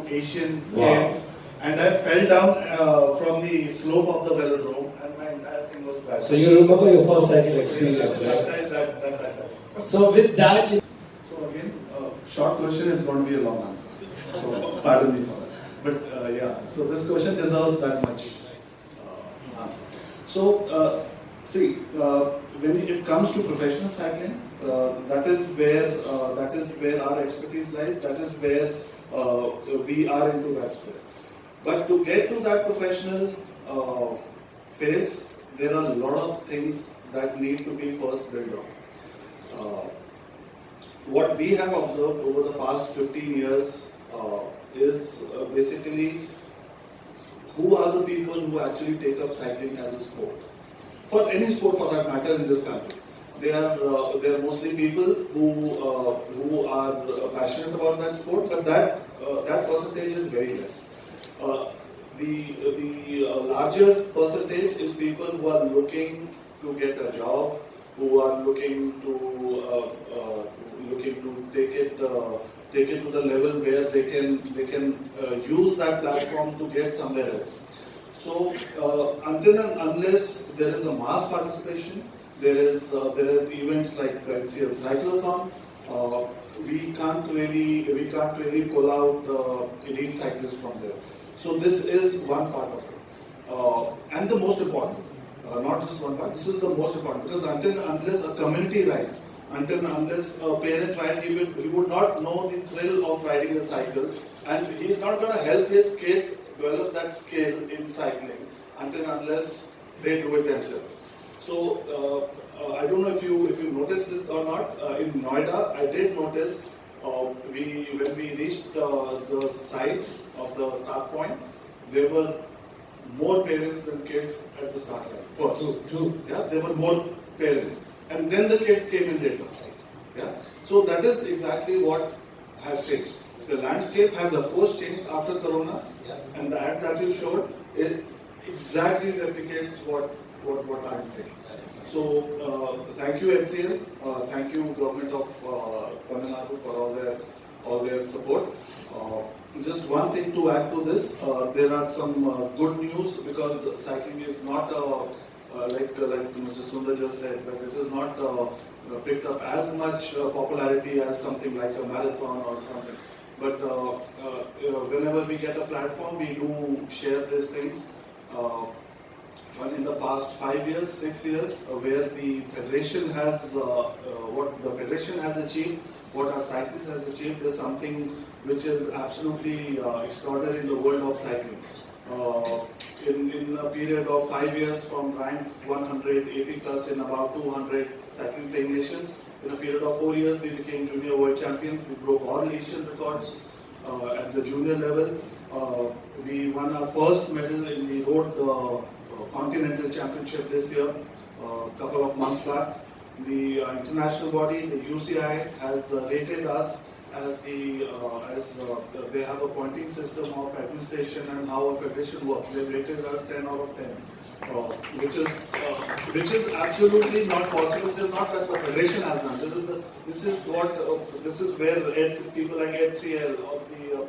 Asian Games, and I fell down from the slope of the velodrome, and my entire thing was bad. So you remember your first cycle experience, right? That. So with that. So again, short question is going to be a long answer. So pardon me for that. But yeah, so this question deserves that much answer. So see, when it comes to professional cycling, that is where our expertise lies. That is where we are into that sphere. But to get to that professional phase, there are a lot of things that need to be first built on. What we have observed over the past 15 years is basically who are the people who actually take up cycling as a sport. For any sport for that matter in this country. They are mostly people who are passionate about that sport, but that percentage is very less. The larger percentage is people who are looking to get a job, who are looking to take it to the level where they can use that platform to get somewhere else. So until and unless there is a mass participation, there is events like HCL Cyclothon. We can't really pull out elite cyclists from there. So this is one part of it, and the most important. Not just one part. This is the most important because until and unless a community rides, until and unless a parent rides, he would not know the thrill of riding a cycle, and he is not going to help his kid develop that skill in cycling until and unless they do it themselves. So I don't know if you noticed it or not. In Noida, I did notice when we reached the site of the start point, there were more parents than kids at the start line. First, true. Yeah, there were more parents, and then the kids came in later. Yeah, so that is exactly what has changed. The landscape has of course changed after Corona, and the ad that you showed, it exactly replicates what I'm saying. So thank you HCL, thank you Government of Tamil Nadu for all their support. Just one thing to add to this, there are some good news because cycling is not like Mr. Sundar just said, that it is not picked up as much popularity as something like a marathon or something. But whenever we get a platform, we do share these things. In the past 5 years, 6 years, where the federation has what the federation has achieved, what our cyclists has achieved is something which is absolutely extraordinary in the world of cycling. In a period of 5 years, from rank 180 plus in about 200 cycling playing nations, in a period of 4 years, we became junior world champions. We broke all Asian records at the junior level. We won our first medal in the road continental championship this year, a couple of months back. The international body, the UCI, has rated us as they have a pointing system of administration and how a federation works. They rated us 10 out of 10, which is absolutely not possible. It is not that the federation has done. This is where people like HCL or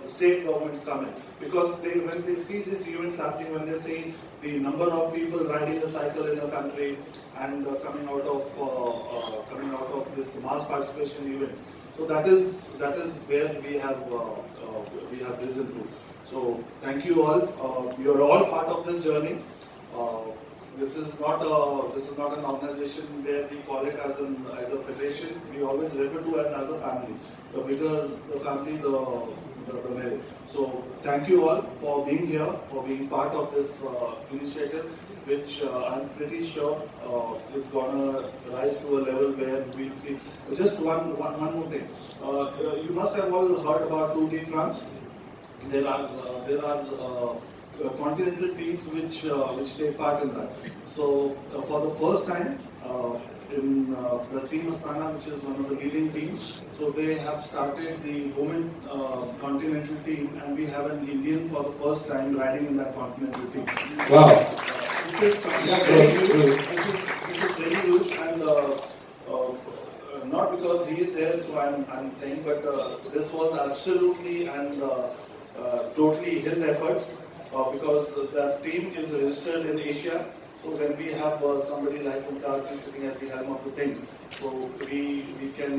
the state governments come in, because when they see these events happening, when they see the number of people riding a cycle in a country and coming out of this mass participation events, so that is where we have risen to. So thank you all. You are all part of this journey. This is not an organization where we call it as a federation. We always refer to it as a family. The bigger the family, the merry. So thank you all for being here, for being part of this initiative, which I'm pretty sure is gonna rise to a level where we'll see. Just one more thing. You must have all heard about Tour de France. There are continental teams which take part in that. So for the first time in the team Astana, which is one of the leading teams, so they have started the women continental team, and we have an Indian for the first time riding in that continental team. Wow! This is very huge. This is very huge, and not because he is here, so I'm saying, but this was absolutely and totally his efforts because that team is registered in Asia. So when we have somebody like Onkar sitting at the helm of the things, so we can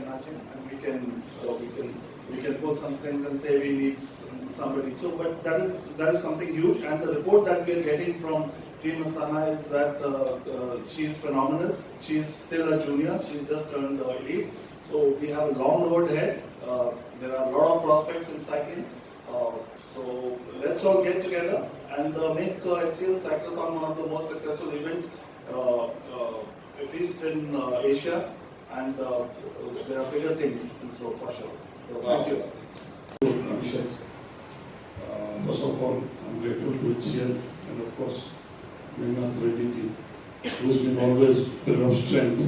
match him and we can pull some strings and say we need somebody. So but that is something huge, and the report that we are getting from Team Asana is that she is phenomenal. She is still a junior. She's just turned elite. So we have a long road ahead. There are a lot of prospects in cycling. So let's all get together and make HCL Cyclothon one of the most successful events, at least in Asia. And there are bigger things in store for sure. So, thank you. First of all, I'm grateful to HCL and of course Meghanatha Reddy, who's been always a pillar of strength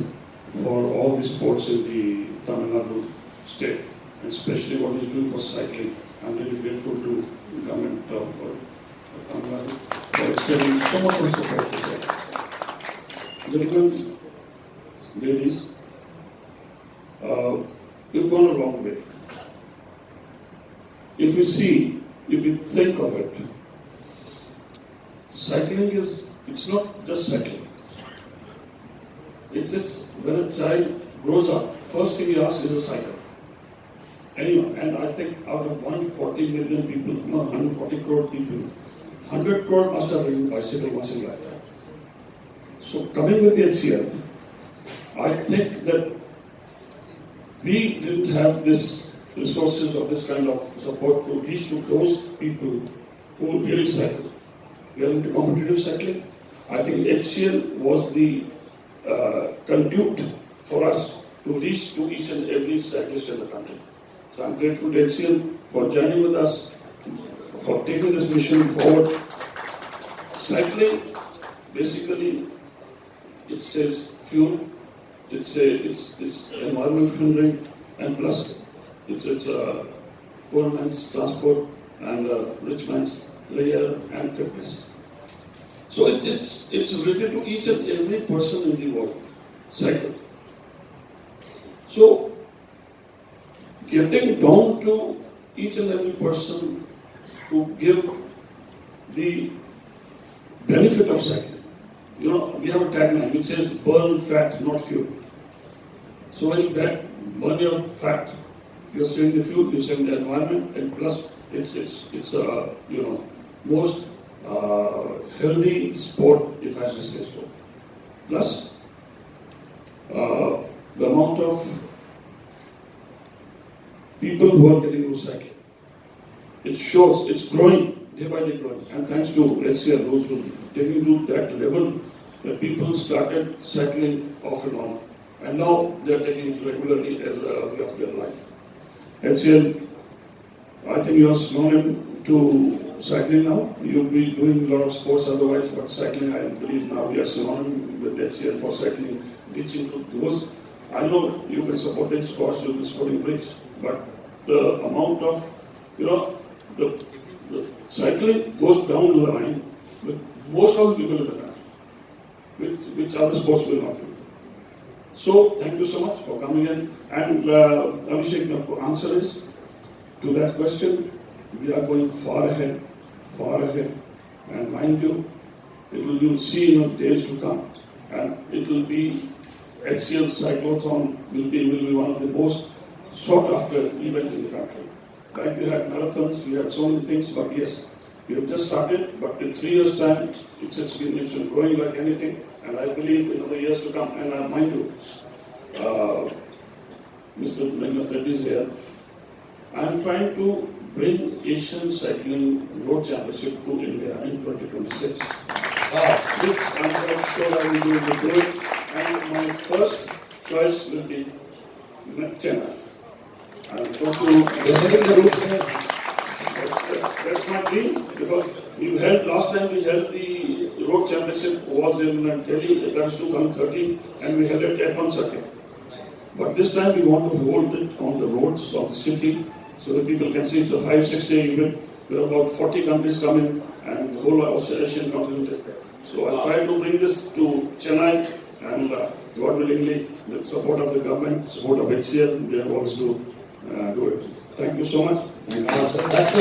for all the sports in the Tamil Nadu state, especially what he's doing for cycling. I'm really grateful to the government of Tamil Nadu for extending so much of support to cycling. Gentlemen, ladies, we've gone a long way. If you think of it, cycling it's not just cycling. It's when a child grows up, first thing he asks is a cycle. Anyone, and I think out of 140 million people, no, 140 crore people, 100 crore must have ridden bicycle once in a lifetime. So coming with the HCL, I think that we didn't have this resources or this kind of support to reach to those people who really cycle. We are into competitive cycling. I think HCL was the conduit for us to reach to each and every cyclist in the country. So I'm grateful to HCL for joining with us, for taking this mission forward. Cycling, basically, it saves fuel, it's environmental friendly, and plus it's a poor man's transport and rich man's leisure and fitness. So it's related to each and every person in the world. Cycle. So getting down to each and every person to give the benefit of cycling. You know, we have a tagline which says burn fat, not fuel. So when you burn your fat, you're saving the fuel, you're saving the environment, and plus it's most healthy sport, if I may say so. Plus the amount of people who are getting into cycling. It shows, it's growing, day by day growing. And thanks to HCL, those who are taking to that level, that people started cycling off and on. And now they are taking it regularly as a way of their life. HCL, I think you are synonym to cycling now. You'll be doing a lot of sports otherwise, but cycling, I believe now we are synonym with HCL for cycling, reaching to those. I know you can support the sports, you'll be supporting breaks, but the amount of, the cycling goes down the line with most of the people in the country, which other sports will not do. So, thank you so much for coming in. And Abhishek, your answer is, to that question, we are going far ahead. And mind you, you'll see in the days to come, and it will be, HCL Cyclothon will be one of the most sought after events in the country. Like we had marathons, we had so many things, but yes, we have just started, but in 3 years' time, it's been growing like anything, and I believe in the years to come, and mind you, Mr. Meghanatha Reddy is here. I am trying to bring Asian Cycling Road Championship to India in 2026. Which I'm not sure I will be able to do it. And my first choice will be Chennai. I'm going to visiting the routes. That's my dream, because last time we held the road championship was in Delhi, that was 2013, and we held it at one circuit. But this time we want to hold it on the roads of the city, so that people can see it's a 5-6 day event. There are about 40 countries coming, and the whole Asian continent is there. So I'll try to bring this to Chennai, and God willingly, with support of the government, support of HCL, we are always to do it. Thank you so much. That's